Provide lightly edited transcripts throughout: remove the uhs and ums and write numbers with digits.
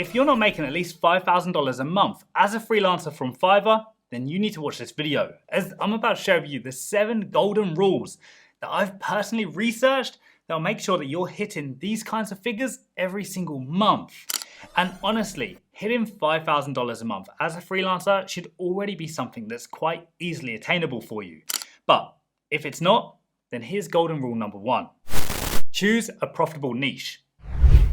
If you're not making at least $5,000 a month as a freelancer from Fiverr, then you need to watch this video, as I'm about to share with you the 7 golden rules that I've personally researched that will make sure that you're hitting these kinds of figures every single month. And honestly, hitting $5,000 a month as a freelancer should already be something that's quite easily attainable for you. But if it's not, then here's golden rule number 1. Choose a profitable niche.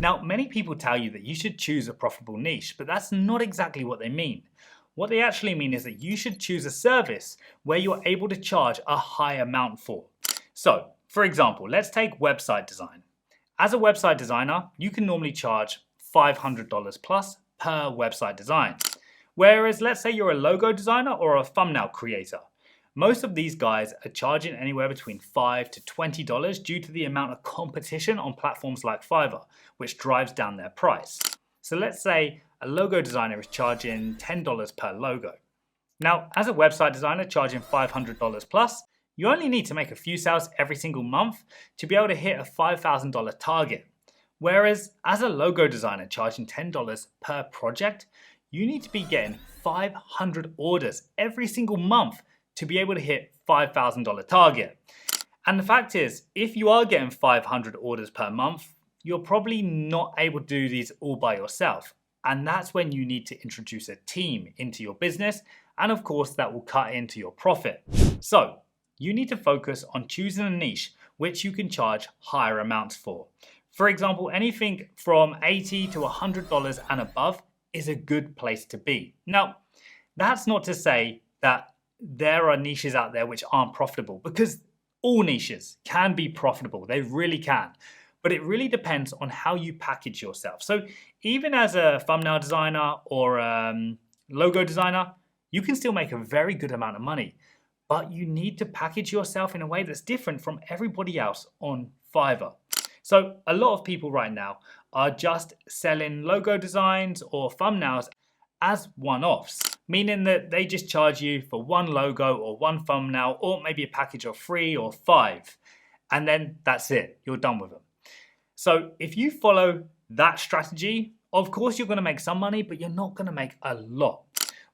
Now, many people tell you that you should choose a profitable niche, but that's not exactly what they mean. What they actually mean is that you should choose a service where you're able to charge a high amount for. So, for example, let's take website design. As a website designer, you can normally charge $500 plus per website design. Whereas, let's say you're a logo designer or a thumbnail creator. Most of these guys are charging anywhere between $5 to $20 due to the amount of competition on platforms like Fiverr, which drives down their price. So let's say a logo designer is charging $10 per logo. Now, as a website designer charging $500 plus, you only need to make a few sales every single month to be able to hit a $5,000 target. Whereas as a logo designer charging $10 per project, you need to be getting 500 orders every single month to be able to hit $5,000 target. And the fact is, if you are getting 500 orders per month, you're probably not able to do these all by yourself. And that's when you need to introduce a team into your business. And of course, that will cut into your profit. So you need to focus on choosing a niche which you can charge higher amounts for. For example, anything from $80 to $100 and above is a good place to be. Now, that's not to say that there are niches out there which aren't profitable, because all niches can be profitable. They really can. But it really depends on how you package yourself. So even as a thumbnail designer or logo designer, you can still make a very good amount of money. But you need to package yourself in a way that's different from everybody else on Fiverr. So a lot of people right now are just selling logo designs or thumbnails as one-offs, meaning that they just charge you for one logo or one thumbnail or maybe a package of 3 or 5. And then that's it, you're done with them. So if you follow that strategy, of course you're going to make some money, but you're not going to make a lot.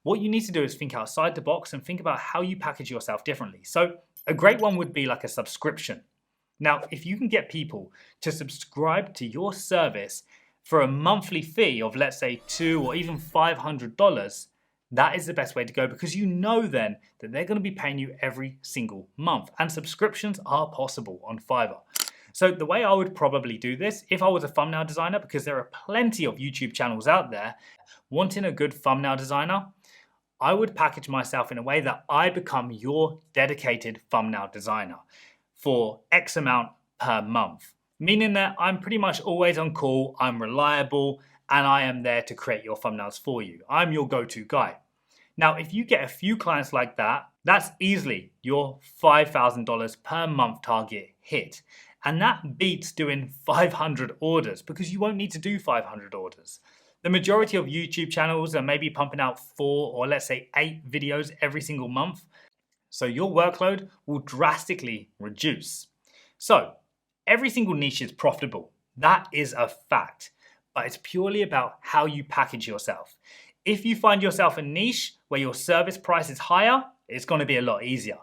What you need to do is think outside the box and think about how you package yourself differently. So a great one would be like a subscription. Now, if you can get people to subscribe to your service for a monthly fee of, let's say, $200 or even $500, that is the best way to go, because you know then that they're going to be paying you every single month. And subscriptions are possible on Fiverr. So the way I would probably do this, if I was a thumbnail designer, because there are plenty of YouTube channels out there wanting a good thumbnail designer, I would package myself in a way that I become your dedicated thumbnail designer for X amount per month. Meaning that I'm pretty much always on call, I'm reliable, and I am there to create your thumbnails for you. I'm your go-to guy. Now, if you get a few clients like that, that's easily your $5,000 per month target hit. And that beats doing 500 orders, because you won't need to do 500 orders. The majority of YouTube channels are maybe pumping out 4 or let's say 8 videos every single month. So your workload will drastically reduce. So every single niche is profitable. That is a fact. But it's purely about how you package yourself. If you find yourself a niche where your service price is higher, it's going to be a lot easier.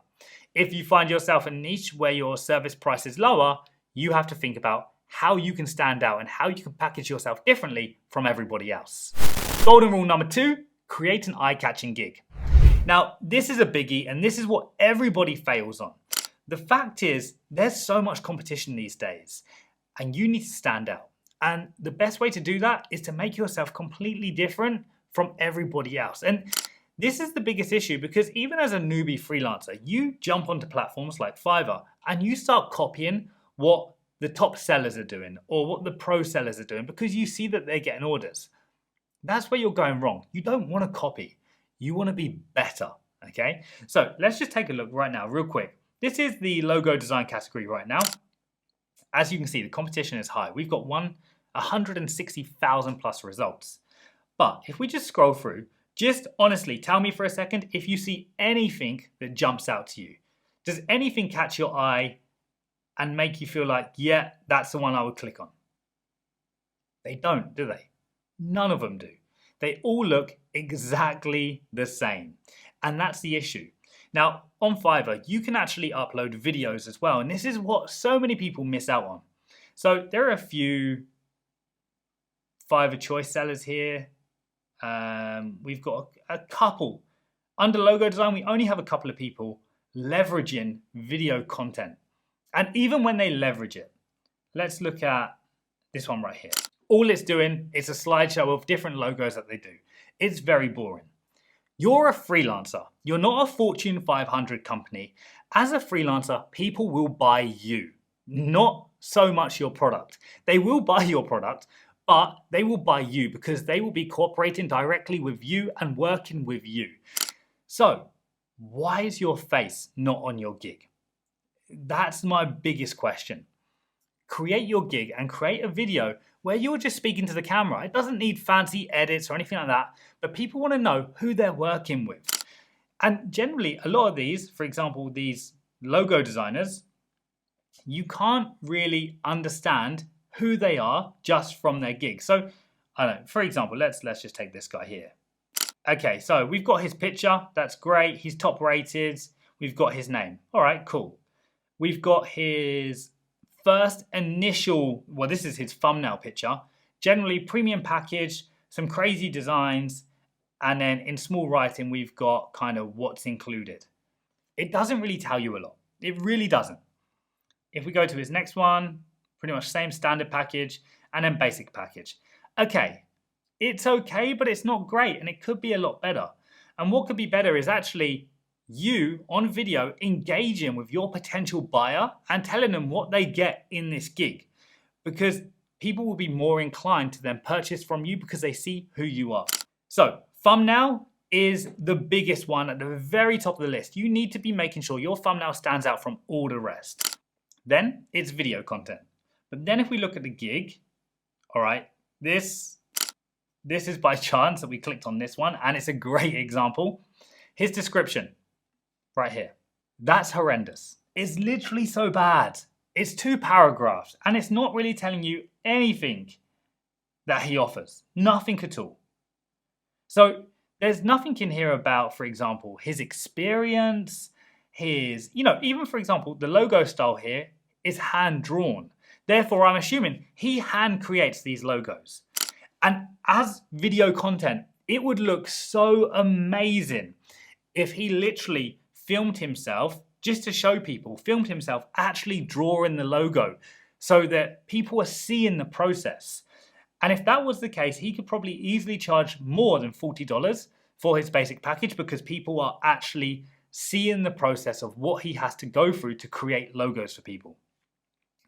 If you find yourself a niche where your service price is lower, you have to think about how you can stand out and how you can package yourself differently from everybody else. Golden rule number 2, create an eye-catching gig. Now, this is a biggie, and this is what everybody fails on. The fact is, there's so much competition these days, and you need to stand out. And the best way to do that is to make yourself completely different from everybody else. And this is the biggest issue, because even as a newbie freelancer, you jump onto platforms like Fiverr and you start copying what the top sellers are doing or what the pro sellers are doing, because you see that they're getting orders. That's where you're going wrong. You don't want to copy. You want to be better, okay? So let's just take a look right now, real quick. This is the logo design category right now. As you can see, the competition is high. We've got 160,000 plus results. But if we just scroll through, just honestly tell me for a second if you see anything that jumps out to you. Does anything catch your eye and make you feel like, yeah, that's the one I would click on? They don't, do they? None of them do. They all look exactly the same. And that's the issue. Now, on Fiverr, you can actually upload videos as well. And this is what so many people miss out on. So there are a few Fiverr choice sellers here. We've got a couple. Under logo design, we only have a couple of people leveraging video content. And even when they leverage it, let's look at this one right here. All it's doing is a slideshow of different logos that they do. It's very boring. You're a freelancer. You're not a Fortune 500 company. As a freelancer, people will buy you, not so much your product. They will buy your product, but they will buy you because they will be cooperating directly with you and working with you. So why is your face not on your gig? That's my biggest question. Create your gig and create a video where you're just speaking to the camera. It doesn't need fancy edits or anything like that, but people want to know who they're working with. And generally, a lot of these, for example, these logo designers, you can't really understand who they are just from their gig. So, I don't know, for example, let's just take this guy here. Okay, so we've got his picture. That's great. He's top rated. We've got his name. All right, cool. We've got his first initial, well, this is his thumbnail picture. Generally premium package, some crazy designs, and then in small writing, we've got kind of what's included. It doesn't really tell you a lot. It really doesn't. If we go to his next one, pretty much same standard package, and then basic package. Okay, it's okay, but it's not great, and it could be a lot better. And what could be better is actually you on video engaging with your potential buyer and telling them what they get in this gig, because people will be more inclined to then purchase from you because they see who you are. So thumbnail is the biggest one at the very top of the list. You need to be making sure your thumbnail stands out from all the rest. Then it's video content. But then if we look at the gig, all right, this is by chance that we clicked on this one, and it's a great example. His description right here, that's horrendous. It's literally so bad. It's 2 paragraphs, and it's not really telling you anything that he offers. Nothing at all. So there's nothing in here about, for example, his experience, his, even for example, the logo style here is hand drawn. Therefore, I'm assuming he hand creates these logos. And as video content, it would look so amazing if he literally filmed himself just to show people, filmed himself actually drawing the logo so that people are seeing the process. And if that was the case, he could probably easily charge more than $40 for his basic package because people are actually seeing the process of what he has to go through to create logos for people.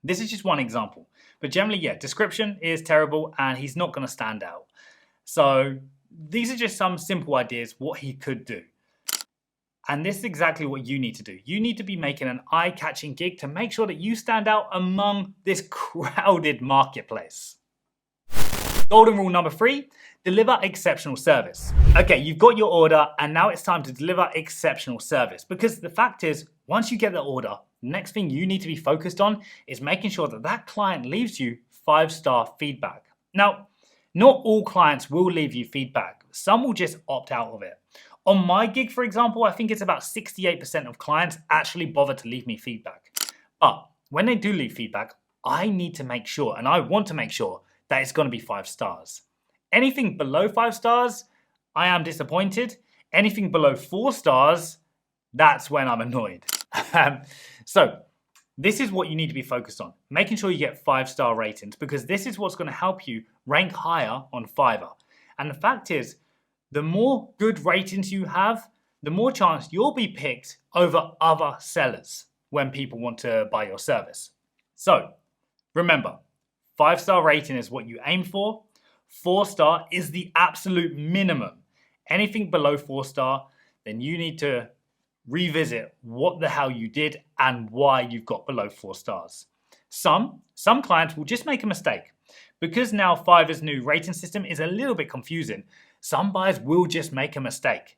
This is just one example, but generally, yeah, description is terrible and he's not going to stand out. So these are just some simple ideas what he could do. And this is exactly what you need to do. You need to be making an eye-catching gig to make sure that you stand out among this crowded marketplace. Golden rule number 3, deliver exceptional service. Okay, you've got your order and now it's time to deliver exceptional service, because the fact is, once you get the order, the next thing you need to be focused on is making sure that that client leaves you 5-star feedback. Now, not all clients will leave you feedback. Some will just opt out of it. On my gig, for example, I think it's about 68% of clients actually bother to leave me feedback. But when they do leave feedback, I need to make sure, and I want to make sure, that it's going to be 5 stars. Anything below 5 stars, I am disappointed. Anything below 4 stars, that's when I'm annoyed. So this is what you need to be focused on, making sure you get 5-star ratings, because this is what's going to help you rank higher on Fiverr. And the fact is, the more good ratings you have, the more chance you'll be picked over other sellers when people want to buy your service. So remember, 5-star rating is what you aim for. 4-star is the absolute minimum. Anything below 4-star, then you need to revisit what the hell you did and why you've got below 4 stars. Some clients will just make a mistake. Because now Fiverr's new rating system is a little bit confusing, some buyers will just make a mistake.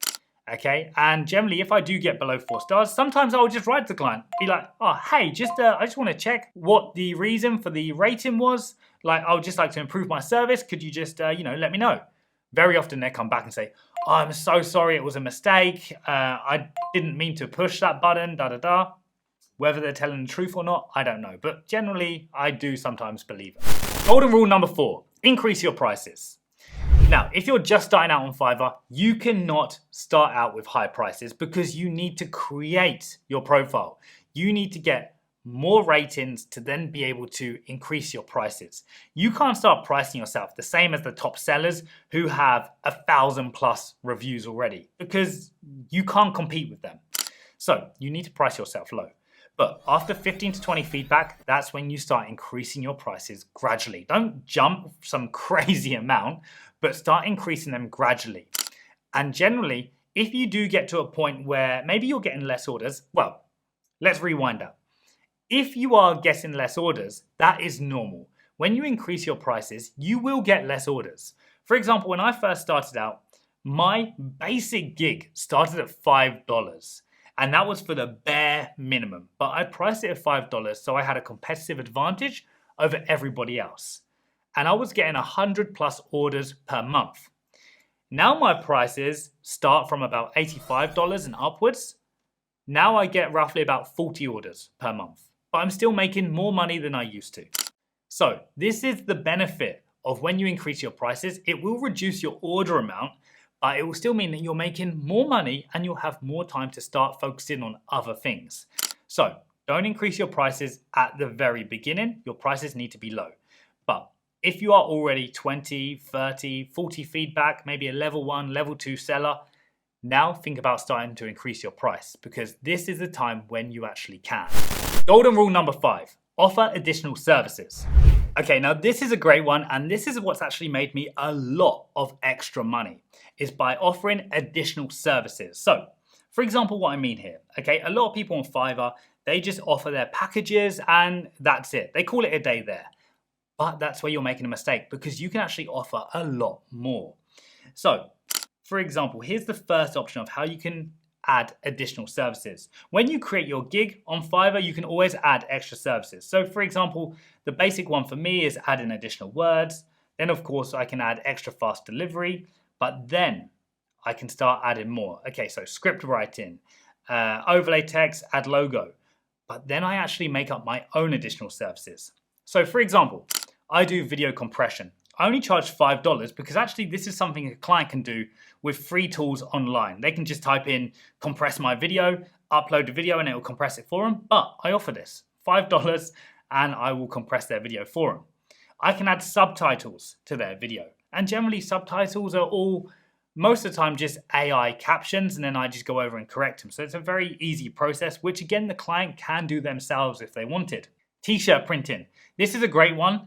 Okay, and generally if I do get below 4 stars, sometimes I'll just write to the client, be like, oh, hey, I just want to check what the reason for the rating was. Like, I would just like to improve my service. Could you just, let me know? Very often they come back and say, oh, I'm so sorry, it was a mistake. I didn't mean to push that button, da da da. Whether they're telling the truth or not, I don't know. But generally, I do sometimes believe it. Golden rule number 4, increase your prices. Now, if you're just starting out on Fiverr, you cannot start out with high prices because you need to create your profile. You need to get more ratings to then be able to increase your prices. You can't start pricing yourself the same as the top sellers who have 1,000+ reviews already because you can't compete with them. So you need to price yourself low. But after 15 to 20 feedback, that's when you start increasing your prices gradually. Don't jump some crazy amount, but start increasing them gradually. And generally, if you do get to a point where maybe you're getting less orders, well, let's rewind that. If you are getting less orders, that is normal. When you increase your prices, you will get less orders. For example, when I first started out, my basic gig started at $5. And that was for the bare minimum. But I priced it at $5 so I had a competitive advantage over everybody else. And I was getting 100+ orders per month. Now my prices start from about $85 and upwards. Now I get roughly about 40 orders per month. But I'm still making more money than I used to. So this is the benefit of when you increase your prices. It will reduce your order amount, but it will still mean that you're making more money and you'll have more time to start focusing on other things. So don't increase your prices at the very beginning. Your prices need to be low. But if you are already 20, 30, 40 feedback, maybe a level 1, level 2 seller, now think about starting to increase your price because this is the time when you actually can. Golden rule number 5, offer additional services. Okay, now this is a great one, and this is what's actually made me a lot of extra money, is by offering additional services. So, for example, what I mean here, okay, a lot of people on Fiverr, they just offer their packages and that's it. They call it a day there. But that's where you're making a mistake because you can actually offer a lot more. So, for example, here's the first option of how you can add additional services. When you create your gig on Fiverr, you can always add extra services. So for example, the basic one for me is adding additional words. Then of course I can add extra fast delivery, but then I can start adding more. Okay, so script writing, overlay text, add logo. But then I actually make up my own additional services. So for example, I do video compression. I only charge $5 because actually this is something a client can do with free tools online. They can just type in compress my video, upload the video and it will compress it for them. But I offer this, $5, and I will compress their video for them. I can add subtitles to their video. And generally subtitles are all, most of the time, just AI captions, and then I just go over and correct them. So it's a very easy process, which again, the client can do themselves if they wanted. T-shirt printing. This is a great one.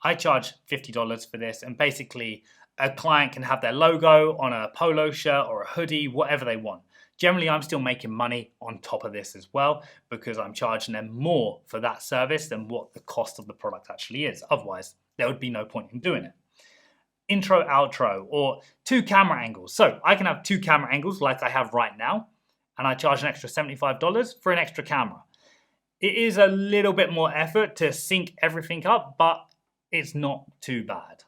I charge $50 for this, and basically a client can have their logo on a polo shirt or a hoodie, whatever they want. Generally, I'm still making money on top of this as well because I'm charging them more for that service than what the cost of the product actually is. Otherwise, there would be no point in doing it. Intro, outro, or 2 camera angles. So I can have 2 camera angles like I have right now, and I charge an extra $75 for an extra camera. It is a little bit more effort to sync everything up, but it's not too bad.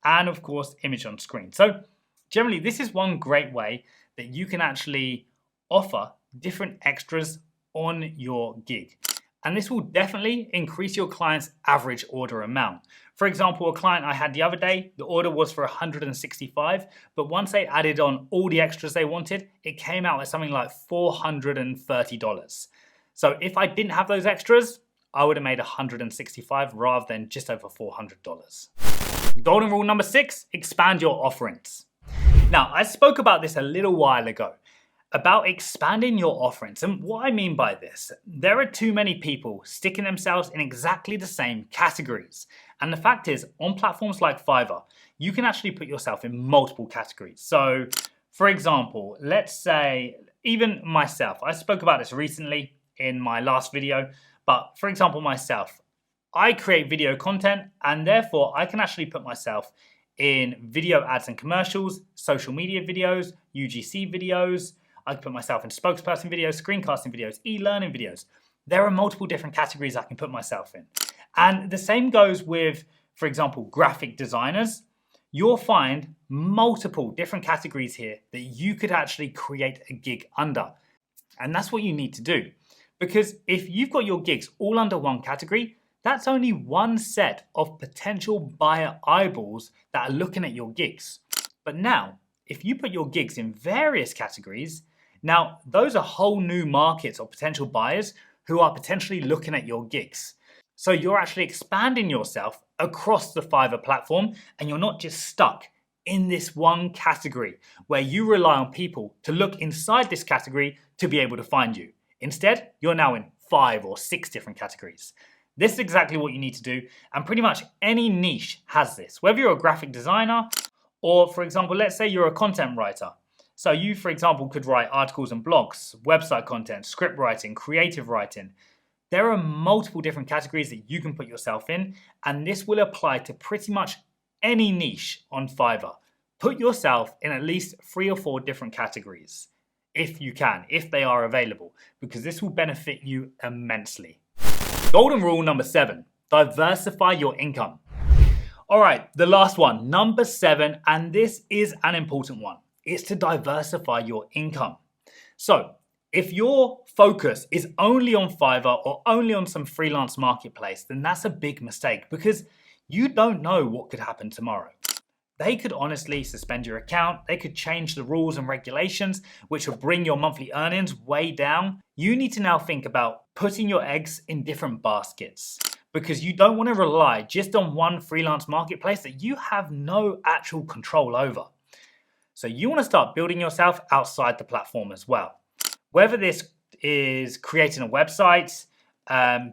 And of course, image on screen. So generally, this is one great way that you can actually offer different extras on your gig. And this will definitely increase your client's average order amount. For example, a client I had the other day, the order was for $165, but once they added on all the extras they wanted, it came out at something like $430. So if I didn't have those extras, I would have made $165 rather than just over $400. Golden rule number 6, expand your offerings. Now, I spoke about this a little while ago, about expanding your offerings. And what I mean by this, there are too many people sticking themselves in exactly the same categories. And the fact is, on platforms like Fiverr, you can actually put yourself in multiple categories. So, for example, let's say, even myself, I spoke about this recently in my last video, but for example, myself, I create video content and therefore I can actually put myself in video ads and commercials, social media videos, UGC videos. I can put myself in spokesperson videos, screencasting videos, e-learning videos. There are multiple different categories I can put myself in. And the same goes with, for example, graphic designers. You'll find multiple different categories here that you could actually create a gig under. And that's what you need to do. Because if you've got your gigs all under one category, that's only one set of potential buyer eyeballs that are looking at your gigs. But now, if you put your gigs in various categories, now those are whole new markets of potential buyers who are potentially looking at your gigs. So you're actually expanding yourself across the Fiverr platform, and you're not just stuck in this one category where you rely on people to look inside this category to be able to find you. Instead, you're now in 5 or 6 different categories. This is exactly what you need to do, and pretty much any niche has this. Whether you're a graphic designer or, for example, let's say you're a content writer. So you, for example, could write articles and blogs, website content, script writing, creative writing. There are multiple different categories that you can put yourself in, and this will apply to pretty much any niche on Fiverr. Put yourself in at least 3 or 4 different categories, if you can, if they are available, because this will benefit you immensely. Golden rule number 7, diversify your income. All right, the last one, number 7, and this is an important one. It's to diversify your income. So if your focus is only on Fiverr or only on some freelance marketplace, then that's a big mistake because you don't know what could happen tomorrow. They could honestly suspend your account. They could change the rules and regulations, which will bring your monthly earnings way down. You need to now think about putting your eggs in different baskets because you don't want to rely just on one freelance marketplace that you have no actual control over. So you want to start building yourself outside the platform as well. Whether this is creating a website,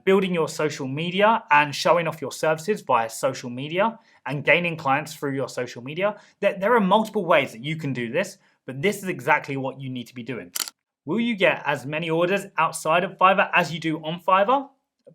building your social media and showing off your services via social media and gaining clients through your social media. There are multiple ways that you can do this, but this is exactly what you need to be doing. Will you get as many orders outside of Fiverr as you do on Fiverr?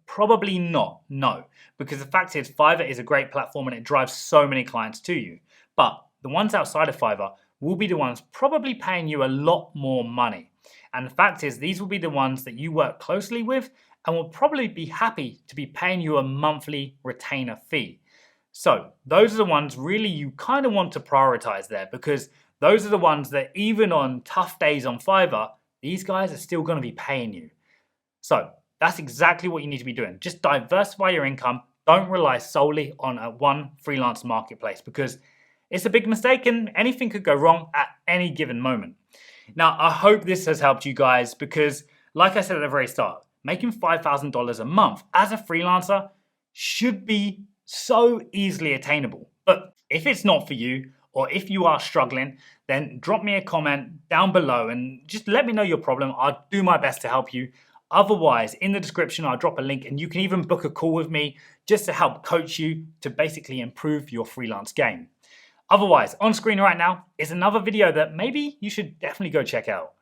Probably not, no. Because the fact is Fiverr is a great platform and it drives so many clients to you. But the ones outside of Fiverr will be the ones probably paying you a lot more money. And the fact is these will be the ones that you work closely with and will probably be happy to be paying you a monthly retainer fee. So those are the ones really you kind of want to prioritize there because those are the ones that even on tough days on Fiverr, these guys are still going to be paying you. So that's exactly what you need to be doing. Just diversify your income. Don't rely solely on one freelance marketplace because it's a big mistake and anything could go wrong at any given moment. Now, I hope this has helped you guys because like I said at the very start, making $5,000 a month as a freelancer should be so easily attainable. But if it's not for you, or if you are struggling, then drop me a comment down below and just let me know your problem. I'll do my best to help you. Otherwise, in the description, I'll drop a link and you can even book a call with me just to help coach you to basically improve your freelance game. Otherwise, on screen right now is another video that maybe you should definitely go check out.